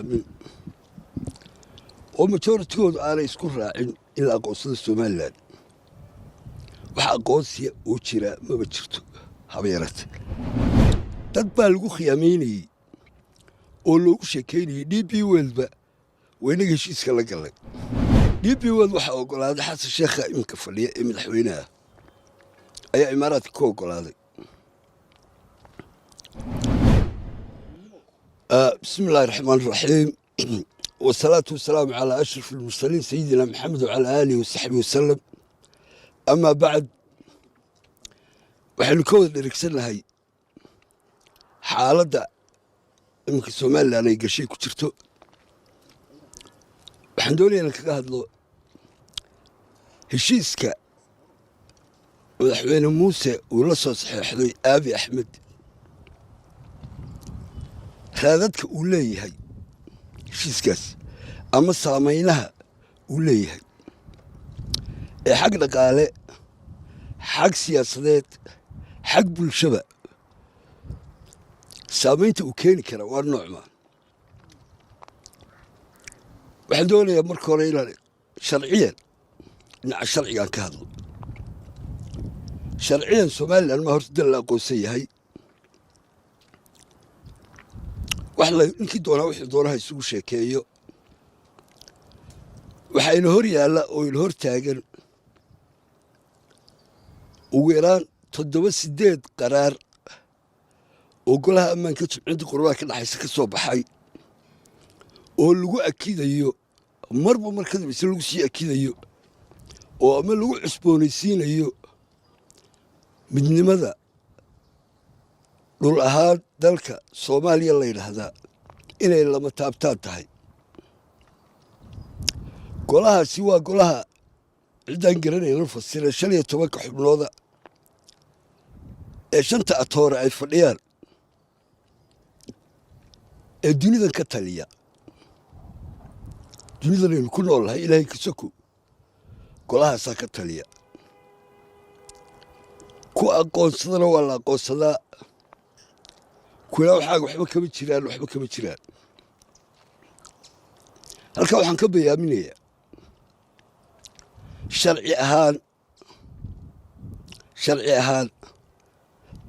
go'aamin oo majoritigoodu aanay isku raacin in la aqoonsado somalilan wax aqoonsiya oo jira maba jirto haba yaraate dad baa lagu khiyaamaynayey oo loogu sheekaynayey d b welba waynaga heshiiska la galay d b weld waxaa oggolaaday xasan sheekha iminka fadhiya ee madaxweynaha ayaa imaaraadka ka oggolaaday بسم الله الرحمن الرحيم والصلاة والسلام على أشرف المرسلين سيدنا محمد وعلى آله وصحبه وسلم أما بعد waxaynu ka wada dheregsanahay xaaladda iminka somalilan ay gashay ku jirto waxaan doonayaa in kaga hadlo heshiiska madaxweyne muuse uu la soo saxeexday aabi axmed raadadka uu leeyahay heshiiskaas ama saamaynaha uu leeyahay ee xag dhaqaale xag siyaasadeed xag bulshaba saamaynta uu keeni kara waa noocmaa waxaan doonayaa marka hore inaan sharciyan dhinaca sharcigaan ka hadlo sharciyan somalilan maa horta dal la aqoonsan yahay ninkii doonaa wixii doonaha isugu sheekeeyo waxaa ina hor yaalla oo ina hor taagan ugu yaraan 7 qaraar oo golaha ammaanka jimciyadda qurumaha ka dhaxaysa ka soo baxay oo lagu akidayo marba marka dambeyse lagu sii akidayo oo ama lagu cusboonaysiinayo midnimada dhul ahaan dalka soomaaliya la yidhaahdaa inay lama taabtaan tahay golahaasi waa golaha ciddaan garanayna fasira 15 xubnooda ee 5 atoore ay fadhiyaan ee dunidan ka taliya dunidan aynu ku nool nahay ilaahay ka soko golahaasaa ka taliya ku aqoonsadana waa la aqoonsadaa kuwaa waxba kama jiraan halkaa waxaan ka bayaaminayaa sharci ahaan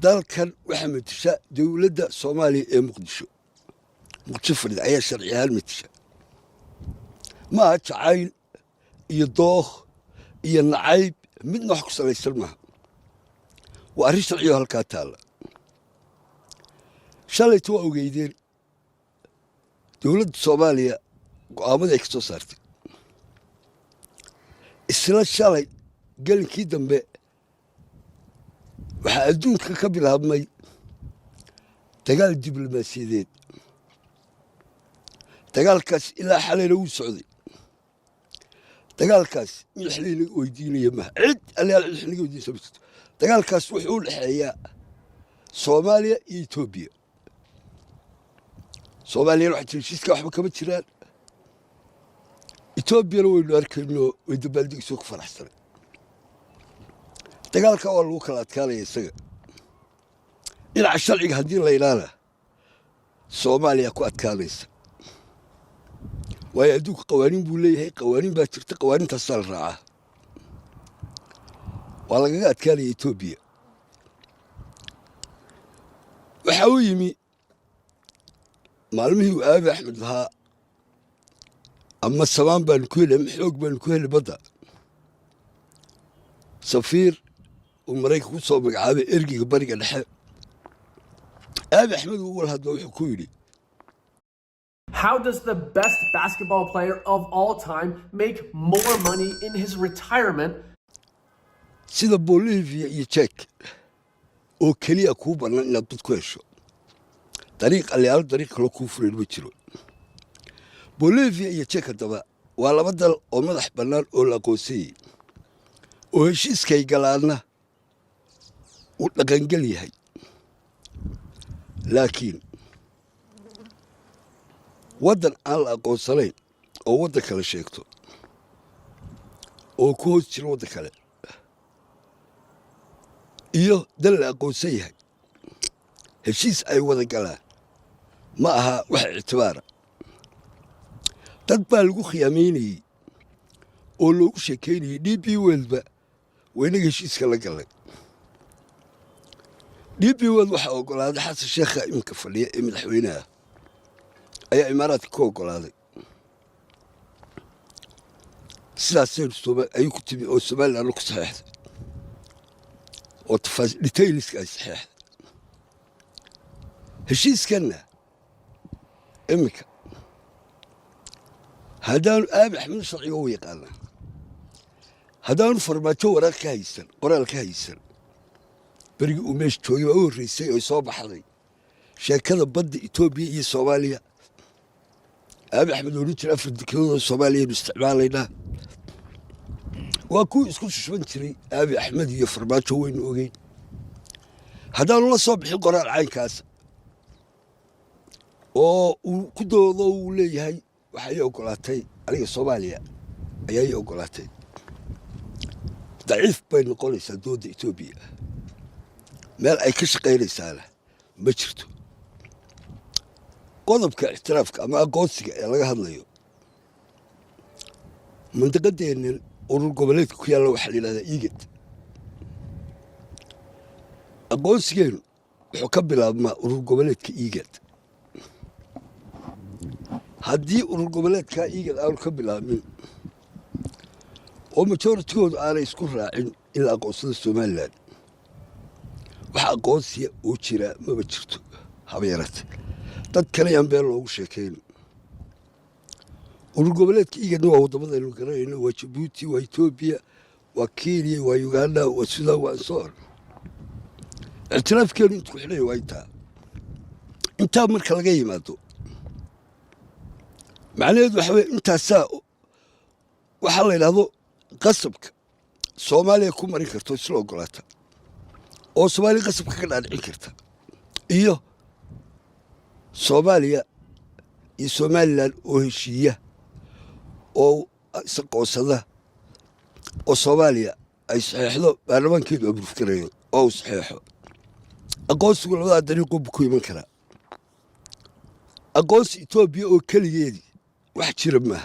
dalkan waxaa matasha dowladda soomaaliya ee muqdisho fadhida ayaa sharci ahaan matasha maaha jacayl iyo dookh iyo nacayb midna wax ku salaysan maaha waa arrin sharcioo halkaa taalla shalayta waa ogeydeen dowladda soomaaliya go'aamadii ay ka soo saartay isla shalay gelinkii dambe waxaa adduunka ka bilaabmay dagaal diblomaasiyadeed dagaalkaas ilaa xalayna wuu socday dagaalkaas madax laynaga weydiinaya maha cid allayaal madax naga weydiinaysa ma jirto dagaalkaas wuxuu u dhexeeyaa soomaaliya iyo etoobiya soomaaliyana waxaa jira heshiiska waxba kama jiraan etoobiyana waynu arkayno way dabaaldegisoo ku faraxsanay dagaalka waa lagu kala adkaanaya isaga dhinaca sharciga haddii la ilaana soomaaliya ku adkaanaysa waayo adduunka qawaaniin buu leeyahay qawaaniin baa jirta qawaaniintaasaa la raacaa waa lagaga adkaanaya etoobiya waxaa u yimi maalmihii uu aabi axmed lahaa ama samaan baanu ku heli ama xoog baanu ku heli badda safiir uu maraykanka ku soo magacaabay ergeyga bariga dhexe aabi axmed uu wal hadba wuxuu ku yidhi How does the best basketball player of all time make more money in his retirement? sida Bolivia iyo Czech oo kaliya ku bannaan inaad dad ku hesho dariiq kale ku furan ma jiro Bolivia iyo Czech haddaba waa laba dal oo madax bannaan oo la aqoonsiyey oo heshiiskay galaanna uu dhaqangal yahay laakiin waddan aan la aqoonsanayn oo waddan kale sheegto oo ku hoos jira waddan kale iyo dal la aqoonsan yahay heshiis ay wada galaan ma aha wax ictibaara dad baa lagu khiyaamaynayey oo loogu sheekaynayey DP Worldba waynaga heshiiska la galay DP World waxaa oggolaaday xasan sheekha iminka fadhiya ee madaxweynaha ayaa imaaraadka ku oggolaaday sidaasaynu ayuu ku timi oo Somaliland ku saxeexday oo detailska ay saxeexday heshiiskanna iminka haddaanu Aabi Axmed sharciga u yaqaana haddaanu farmaajo waraaq ka haysan qoraal ka haysan berigii uu meesha joogay baa u horreysay oo soo baxday sheekada badda Itoobiya iyo Soomaaliya Aabi Axmed oo jira 4 dekedood oo Soomaaliya inuu isticmaalaynaa waa kuwii isku shushban jiray Aabi Axmed iyo farmaajo waynu ogeyn haddaanu la soo bixin qoraal caynkaas oo uu ku doodo uu leeyahay waxay oggolaatay aniga Soomaaliya ayay oggolaatay daciif bay noqonaysaa dooda Itoobiya meel ay ka shaqaynaysaana ma jirto qodobka ixtiraafka ama aqoonsiga ee laga hadlayo mandaqadeena urur goboleedka ku yaalla waxaa la yidhahdaa IGAD aqoonsigeenu wuxuu ka bilaabmaa urur goboleedka IGAD haddii urur goboleedka IGAD aanu ka bilaabmin oo majoritigoodu aanay isku raacin in la aqoonsado Somaliland waxa aqoonsiya oo jira maba jirto haba yaraatee dad kale ayaan been loogu sheekayn urur goboleedka IGAD waa waddamadaynu garanayno waa Djibouti waa Ethiopia waa Kenya waa Uganda waa Sudan waa Soor ictiraafkeenu intuu xidhay waa intaa marka laga yimaado macnaheedu waxa weeye intaasaa waxaa la yidhaahdo qasabka Soomaaliya ku marin karto isla oggolaata oo Soomaaliya qasabka ka dhaadhicin karta iyo Soomaaliya iyo Somaliland oo heshiiya oo isaqoonsada oo Soomaaliya ay saxeexdo baarlamaankeedu abuur karayo oo saxeexo aqoonsigu labada dariiqo ku iman kara aqoonsi Itoobiya oo kaligeedii wax jira maaha